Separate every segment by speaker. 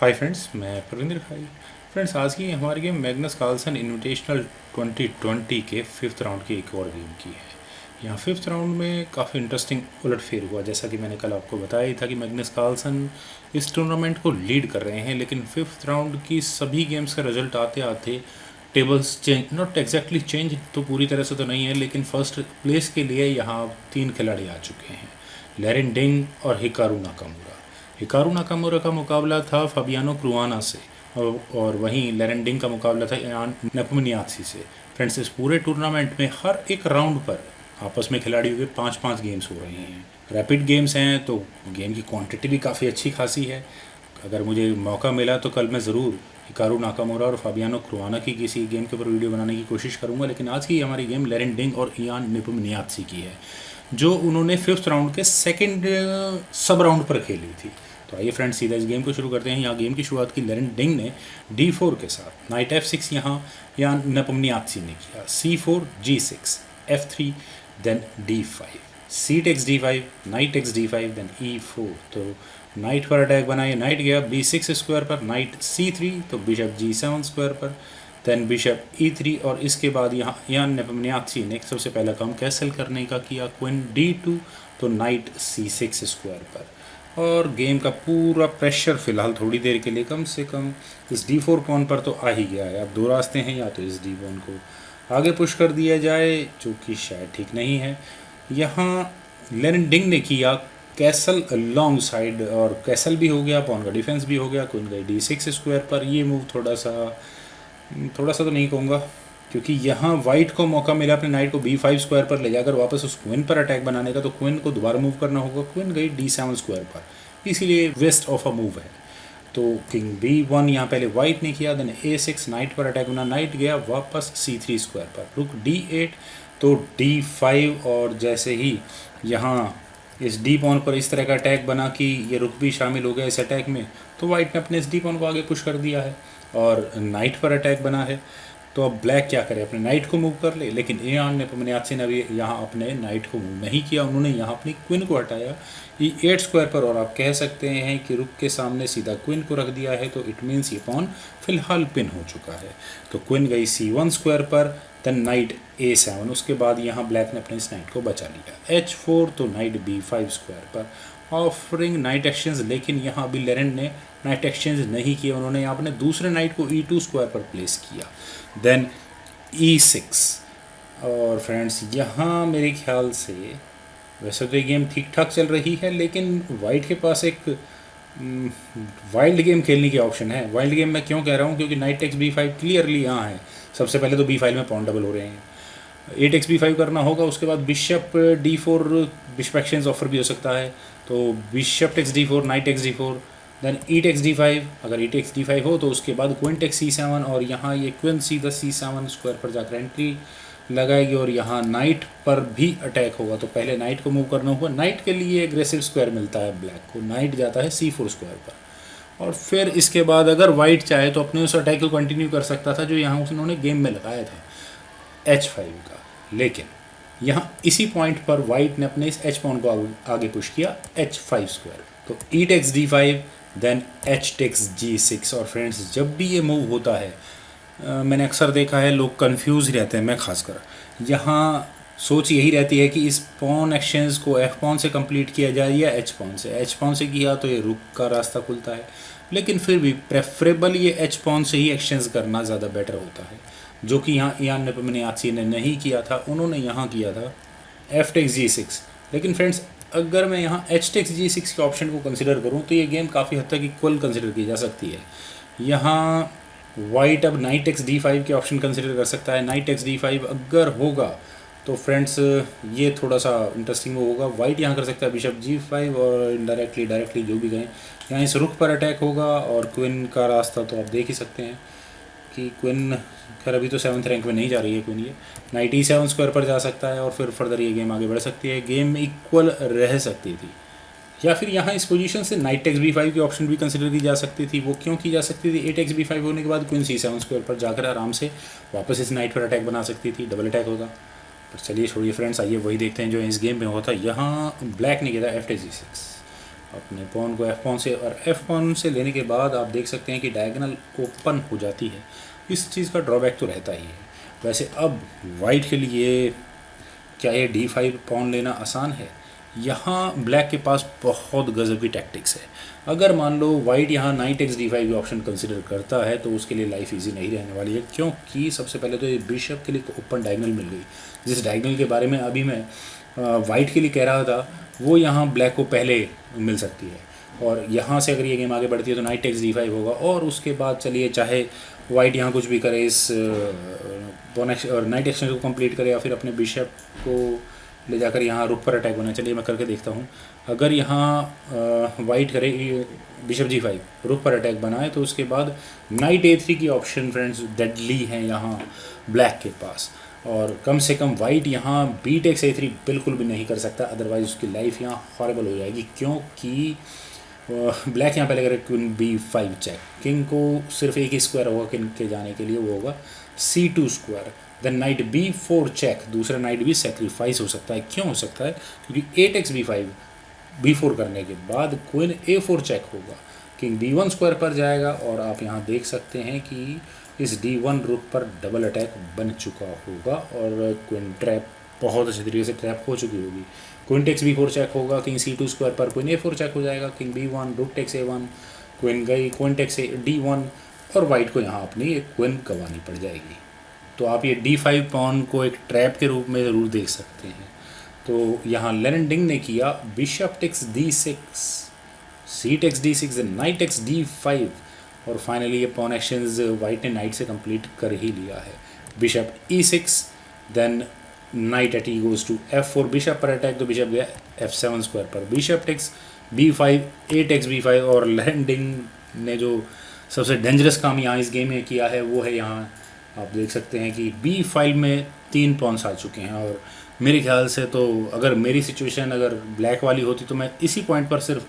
Speaker 1: Hi friends, मैं प्रविंदर खाई। Friends, आज की हमारी गेम मैग्नस कार्लसन इनविटेशनल 2020 के फिफ्थ राउंड की एक और गेम की है। यहाँ फिफ्थ राउंड में काफ़ी इंटरेस्टिंग उलटफेर हुआ। जैसा कि मैंने कल आपको बताया ही था कि मैग्नस कार्लसन इस टूर्नामेंट को लीड कर रहे हैं, लेकिन फिफ्थ राउंड की सभी गेम्स का रिजल्ट आते आते tables change, not exactly change तो पूरी तरह से तो नहीं है, लेकिन फर्स्ट प्लेस के लिए यहाँ 3 खिलाड़ी आ चुके हैं, लेरेन डिंग और हिकारू नाकामुरा। हिकारू नाकामुरा का मुकाबला था फबियानो क्रुआना से और वहीं लेरेन डिंग का मुकाबला था इयान नेपोम्नियात्सी से। फ्रेंड्स, इस पूरे टूर्नामेंट में हर एक राउंड पर आपस में खिलाड़ियों के 5-5 गेम्स हो रहे हैं। रैपिड गेम्स हैं तो गेम की क्वांटिटी भी काफ़ी अच्छी खासी है। अगर मुझे मौका मिला तो कल मैं ज़रूर हिकारू नाकामुरा और फाबियानो क्रुआना की किसी गेम के ऊपर वीडियो बनाने की कोशिश करूंगा, लेकिन आज की हमारी गेम लेरेन डिंग और इयान नेपोम्नियात्सी की है, जो उन्होंने फिफ्थ राउंड के सेकंड सब राउंड पर खेली थी। तो आइए फ्रेंड्स, सीधा इस गेम को शुरू करते हैं। यहाँ गेम की शुरुआत की लेरेन डिंग ने D4 के साथ नाइट F6 यहाँ नेपोम्नियात्सी ने किया, C4 G6 F3 then D5 C takes D5 knight takes D5 then E4। तो नाइट पर अटैक बनाए, नाइट गया B6 स्क्वायर पर, नाइट C3 तो बिशप G7 स्क्वायर पर, देन बिशप E3 और इसके बाद यहाँ नेपोम्नियात्सी ने सबसे पहला काम कैसल करने का किया, क्वीन D2 तो नाइट C6 स्क्वायर पर। और गेम का पूरा प्रेशर फिलहाल थोड़ी देर के लिए कम से कम इस D4 पॉन पर तो आ ही गया है। अब दो रास्ते हैं, या तो इस D पॉन को आगे पुश कर दिया जाए, जो कि शायद ठीक नहीं है। यहाँ लेरेन डिंग ने किया कैसल लॉन्ग साइड, और कैसल भी हो गया, पॉन का डिफेंस भी हो गया, क्वीन गई D6 स्क्वायर पर। ये मूव थोड़ा सा तो नहीं कहूँगा, क्योंकि यहाँ वाइट को मौका मिला अपने नाइट को B5 स्क्वायर पर ले जाकर वापस उस क्वीन पर अटैक बनाने का, तो क्वीन को दोबारा मूव करना होगा। क्वीन गई D7 स्क्वायर पर, इसीलिए वेस्ट ऑफ अ मूव है। तो किंग B1 यहाँ पहले वाइट ने किया, देन A6 नाइट पर अटैक बना, नाइट गया वापस C3 स्क्वायर पर, रुक D8 तो D5। और जैसे ही यहाँ इस डी पॉन पर इस तरह का अटैक बना कि ये रुक भी शामिल हो गया इस अटैक में, तो वाइट ने अपने इस डी पॉन को आगे पुश कर दिया है और नाइट पर अटैक बना है। तो अब ब्लैक क्या करे, अपने नाइट को मूव कर ले, लेकिन इयान नेपोम्नियात्सी ने अभी यहाँ अपने नाइट को मूव नहीं किया, उन्होंने यहाँ अपनी क्वीन को हटाया E8 स्क्वायर पर, और आप कह सकते हैं कि रुक के सामने सीधा क्वीन को रख दिया है, तो इट मीन्स ये पॉन फिलहाल पिन हो चुका है। तो क्वीन गई C1 स्क्वायर पर, देन नाइट A7, उसके बाद यहाँ ब्लैक ने अपने इस नाइट को बचा लिया, H4 तो नाइट B5 स्क्वायर पर, ऑफरिंग नाइट एक्सचेंज। लेकिन यहाँ अभी लेरेन ने नाइट एक्सचेंज नहीं किया, उन्होंने यहाँ अपने दूसरे नाइट को E2 स्क्वायर पर प्लेस किया, देन E6। और फ्रेंड्स, यहाँ मेरे ख्याल से वैसे तो ये गेम ठीक ठाक चल रही है, लेकिन वाइट के पास एक वाइल्ड गेम खेलने की ऑप्शन है। वाइल्ड गेम मैं क्यों कह रहा हूँ, क्योंकि नाइट टेक्स B5 क्लियरली यहाँ है। सबसे पहले तो B5 में पॉन डबल हो रहे हैं, A टेक्स B5 करना होगा, उसके बाद bishop D4, bishop exchange offer भी हो सकता है, तो bishop takes D4 knight takes D4 then E takes D5। अगर E टेक्स D5 हो तो उसके बाद क्वीन टेक्स C7, और यहाँ ये क्वीन सीधा C7 स्क्वायर पर जाकर एंट्री लगाएगी, और यहाँ नाइट पर भी अटैक होगा। तो पहले नाइट को मूव करना होगा, नाइट के लिए एग्रेसिव स्क्वायर मिलता है ब्लैक को, नाइट जाता है C4 स्क्वायर पर, और फिर इसके बाद अगर वाइट चाहे तो अपने उस अटैक को कंटिन्यू कर सकता था जो यहाँ उन्होंने गेम में लगाया था H5 का। लेकिन यहाँ इसी पॉइंट पर वाइट ने अपने इस H पॉन को आगे पुश किया H5 स्क्वायर, तो E takes D5 then H takes G6। और फ्रेंड्स, जब भी ये मूव होता है मैंने अक्सर देखा है लोग कंफ्यूज रहते हैं, मैं खासकर यहाँ सोच यही रहती है कि इस पॉन एक्सचेंज को F पॉन से कंप्लीट किया जाए या H पॉन से। H पॉन से किया तो ये रुक का रास्ता खुलता है, लेकिन फिर भी प्रेफरेबल ये H पॉन से ही एक्सचेंज करना ज़्यादा बेटर होता है, जो कि यहाँ इयान नेपोम्नियात्सी ने नहीं किया था। उन्होंने यहाँ किया था F टेक्स G6। लेकिन फ्रेंड्स, अगर मैं यहाँ H टेक्स G6 के ऑप्शन को कंसिडर करूँ तो ये गेम काफ़ी हद तक इक्वल कंसिडर की जा सकती है। यहाँ वाइट अब नाइट टेक्स D5 के ऑप्शन कंसिडर कर सकता है। नाइट टेक्स D5 अगर होगा तो फ्रेंड्स ये थोड़ा सा इंटरेस्टिंग होगा। वाइट यहाँ कर सकता है बिशप G5, और डायरेक्टली जो भी गए यहाँ इस रुख पर अटैक होगा, और क्वीन का रास्ता तो आप देख ही सकते हैं कि क्वीन खैर अभी तो 7th रैंक में नहीं जा रही है क्वीन, ये नाइट E7 स्क्वायर पर जा सकता है, और फिर फर्दर ये गेम आगे बढ़ सकती है, गेम इक्वल रह सकती थी। या फिर यहाँ इस पोजीशन से नाइट टेक्स B5 की ऑप्शन भी कंसिडर की जा सकती थी। वो क्यों की जा सकती थी, A टेक्स B5 होने के बाद क्वीन C7 स्क्वायर पर जाकर आराम से वापस इस नाइट पर अटैक बना सकती थी, डबल अटैक होगा। पर चलिए छोड़िए फ्रेंड्स, आइए वही देखते हैं जो इस गेम में हुआ था। यहाँ ब्लैक ने किया था F टेक्स G6, अपने पॉन को एफ पॉन से, और एफ पॉन से लेने के बाद आप देख सकते हैं कि डायगोनल ओपन हो जाती है। इस चीज़ का ड्रॉबैक तो रहता ही है। वैसे अब वाइट के लिए क्या ये D5 पॉन लेना आसान है? यहाँ ब्लैक के पास बहुत गजब की टैक्टिक्स है। अगर मान लो वाइट यहाँ नाइट एक्स D5 की ऑप्शन कंसिडर करता है तो उसके लिए लाइफ इजी नहीं रहने वाली है, क्योंकि सबसे पहले तो ये बिशप के लिए ओपन डायगोनल मिल गई। जिस डायगोनल के बारे में अभी मैं वाइट के लिए कह रहा था वो यहाँ ब्लैक को पहले मिल सकती है, और यहाँ से अगर ये गेम आगे बढ़ती है तो नाइट एक्स D5 होगा, और उसके बाद चलिए चाहे वाइट यहाँ कुछ भी करे, इस पॉन और नाइट एक्सचेंज को कंप्लीट करे या फिर अपने बिशप को ले जाकर यहाँ रुक पर अटैक बनाए। चलिए मैं करके देखता हूँ। अगर यहाँ वाइट करे बिशप G5 रुक पर अटैक बनाए तो उसके बाद नाइट A3 की ऑप्शन फ्रेंड्स डेडली है यहाँ ब्लैक के पास, और कम से कम वाइट यहाँ बी टेक्स A3 बिल्कुल भी नहीं कर सकता, अदरवाइज उसकी लाइफ यहाँ हॉरेबल हो जाएगी, क्योंकि ब्लैक यहाँ पहले करे क्वीन B5 चेक, किंग को सिर्फ एक ही स्क्वायर होगा किंग के जाने के लिए, वो होगा C2 square, then knight B4 check, दूसरा नाइट भी सेक्रीफाइस हो सकता है। क्यों हो सकता है? क्योंकि 8x B5 B4 करने के बाद क्वीन A4 चेक होगा, किंग B1 स्क्वायर पर जाएगा, और आप यहाँ देख सकते हैं कि इस D1 रुक पर डबल अटैक बन चुका होगा और क्वीन ट्रैप बहुत अच्छे तरीके से ट्रैप हो चुकी होगी। क्वीन टेक्स B4 चेक होगा, किंग C2 स्क्वायर पर क्वीन A4 चेक हो जाएगा, king B1 rook takes A1, queen गई, क्वीन टेक्स D1, और वाइट को यहाँ अपनी एक क्वीन गंवानी पड़ जाएगी। तो आप ये D5 पॉन को एक ट्रैप के रूप में ज़रूर देख सकते हैं। तो यहाँ लेरेंडिंग ने किया bishop takes D6, C takes D6, knight takes D5, और फाइनली ये पॉन एक्शंस वाइट ने नाइट से कंप्लीट कर ही लिया है। Bishop E6, then knight at E goes to F4, bishop पर अटैक, तो बिशप गया F7 स्क्वायर पर, bishop takes B5, A takes B5, और लेरेंडिंग ने जो सबसे डेंजरस काम यहाँ इस गेम में किया है वो है यहाँ आप देख सकते हैं कि B5 में 3 पॉन्स आ चुके हैं, और मेरे ख्याल से तो अगर मेरी सिचुएशन अगर ब्लैक वाली होती तो मैं इसी पॉइंट पर सिर्फ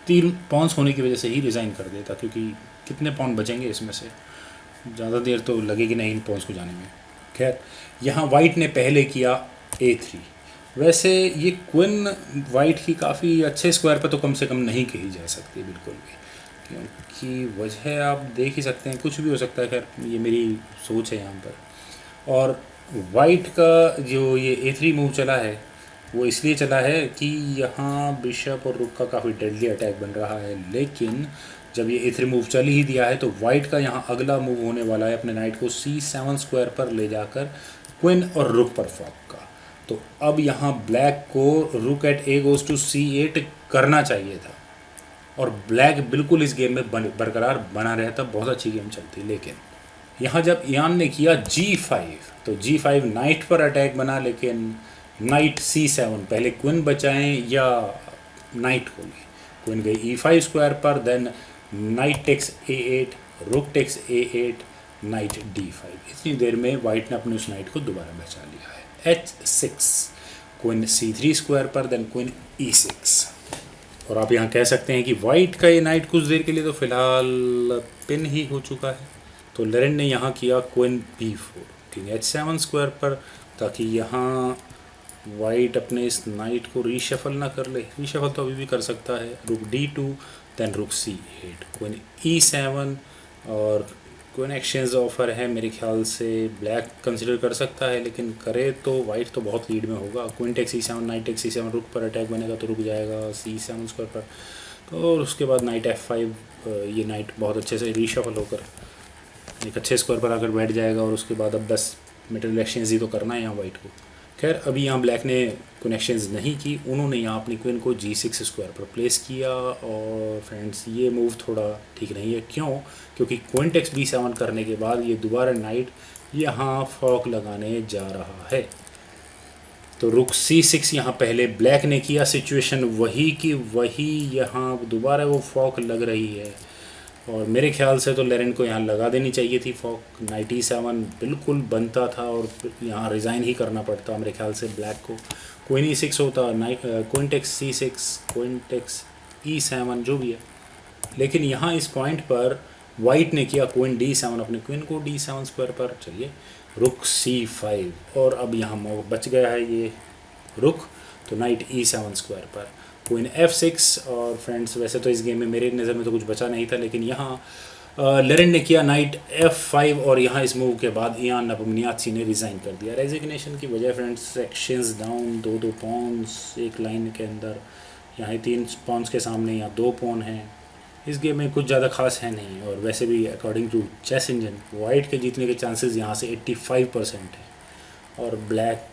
Speaker 1: 3 पॉन्स होने की वजह से ही रिज़ाइन कर देता, क्योंकि कितने पॉन बचेंगे इसमें से, ज़्यादा देर तो लगेगी नहीं इन पॉन्स को जाने में। खैर यहाँ वाइट ने पहले किया A3। वैसे ये क्वीन वाइट की काफ़ी अच्छे स्क्वायर पर तो कम से कम नहीं कही जा सकती बिल्कुल भी, क्योंकि वजह आप देख ही सकते हैं, कुछ भी हो सकता है। खैर ये मेरी सोच है यहाँ पर। और वाइट का जो ये A3 मूव चला है वो इसलिए चला है कि यहाँ बिशप और रुक का काफ़ी डेडली अटैक बन रहा है, लेकिन जब ये A3 मूव चल ही दिया है तो वाइट का यहाँ अगला मूव होने वाला है अपने नाइट को C7 स्क्वायर पर ले जाकर क्वीन और रुक पर फॉक का। तो अब यहाँ ब्लैक को रुक eight A goes to C8 करना चाहिए था, और ब्लैक बिल्कुल इस गेम में बरकरार बना रहता, बहुत अच्छी गेम चलती। लेकिन यहाँ जब इयान ने किया G5 तो G5 नाइट पर अटैक बना, लेकिन नाइट C7 पहले क्वीन बचाएं या नाइट को ले, क्वीन गई E5 स्क्वायर पर, then knight takes A8, rook takes A8, night D5। इतनी देर में वाइट ने अपने उस नाइट को दोबारा बचा लिया है। H6, क्वीन C3 स्क्वायर पर, देन क्वीन E6, और आप यहाँ कह सकते हैं कि वाइट का ये नाइट कुछ देर के लिए तो फिलहाल पिन ही हो चुका है। तो लेरेंड ने यहाँ किया queen B4, king H7 square पर, ताकि यहाँ वाइट अपने इस नाइट को रीशफल ना कर ले। रीशफल तो अभी भी कर सकता है, रुक D2, देन रुक C8, क्वीन E7, और क्वीन एक्सचेंज ऑफर है, मेरे ख्याल से ब्लैक कंसिडर कर सकता है, लेकिन करे तो वाइट तो बहुत लीड में होगा। Queen takes C7, knight takes C7, रुक पर अटैक बनेगा तो रुक जाएगा C7 स्क्वायर पर, तो और उसके बाद नाइट F5, ये नाइट बहुत अच्छे से रीशफल होकर एक अच्छे स्क्वायर पर आकर बैठ जाएगा, और उसके बाद अब 10 मेटेरियल एक्सचेंज ही तो करना है यहाँ वाइट को। खैर अभी यहाँ ब्लैक ने कनेक्शंस नहीं की, उन्होंने यहाँ अपनी क्वीन को G6 स्क्वायर पर प्लेस किया, और फ्रेंड्स ये मूव थोड़ा ठीक नहीं है। क्यों? क्योंकि क्वीन टेक्स B7 करने के बाद ये दोबारा नाइट यहाँ फॉक लगाने जा रहा है। तो रुक C6 यहाँ पहले ब्लैक ने किया, सिचुएशन वही की वही, यहाँ दोबारा वो फॉक लग रही है, और मेरे ख्याल से तो लेरेंड को यहाँ लगा देनी चाहिए थी फॉक। नाइट E7 बिल्कुल बनता था और यहाँ रिज़ाइन ही करना पड़ता मेरे ख्याल से ब्लैक को। क्वीन E6 होता, knight queen takes C6, queen takes E7 जो भी है, लेकिन यहाँ इस पॉइंट पर वाइट ने किया क्वीन D7, अपने क्वीन को D7 स्क्वायर पर, चलिए रुक C5, और अब यहाँ बच गया है ये रुक, तो नाइट E7 स्क्वायर पर। Queen F6। और फ्रेंड्स वैसे तो इस गेम में मेरी नज़र में तो कुछ बचा नहीं था, लेकिन यहाँ लेरेन ने किया नाइट F5 और यहाँ इस मूव के बाद इयान नेपोमुनियात्सी ने रिज़ाइन कर दिया। रेजिग्नेशन की वजह फ्रेंड्स सेक्शंस डाउन, दो पॉन्स एक लाइन के अंदर, यहाँ 3 पॉन्स के सामने यहाँ 2 पॉन हैं। इस गेम में कुछ ज़्यादा खास है नहीं, और वैसे भी according to chess engine white के जीतने के चांसेस यहाँ से 85% है, और ब्लैक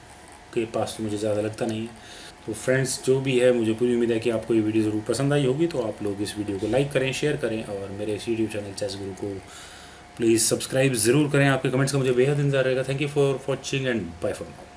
Speaker 1: के पास तो मुझे ज़्यादा लगता नहीं है। तो फ्रेंड्स जो भी है, मुझे पूरी उम्मीद है कि आपको ये वीडियो ज़रूर पसंद आई होगी। तो आप लोग इस वीडियो को लाइक करें, शेयर करें, और मेरे इस यूट्यूब चैनल चेस गुरु को प्लीज़ सब्सक्राइब ज़रूर करें। आपके कमेंट्स का मुझे बेहद इंतजार रहेगा। Thank you for watching and bye for now.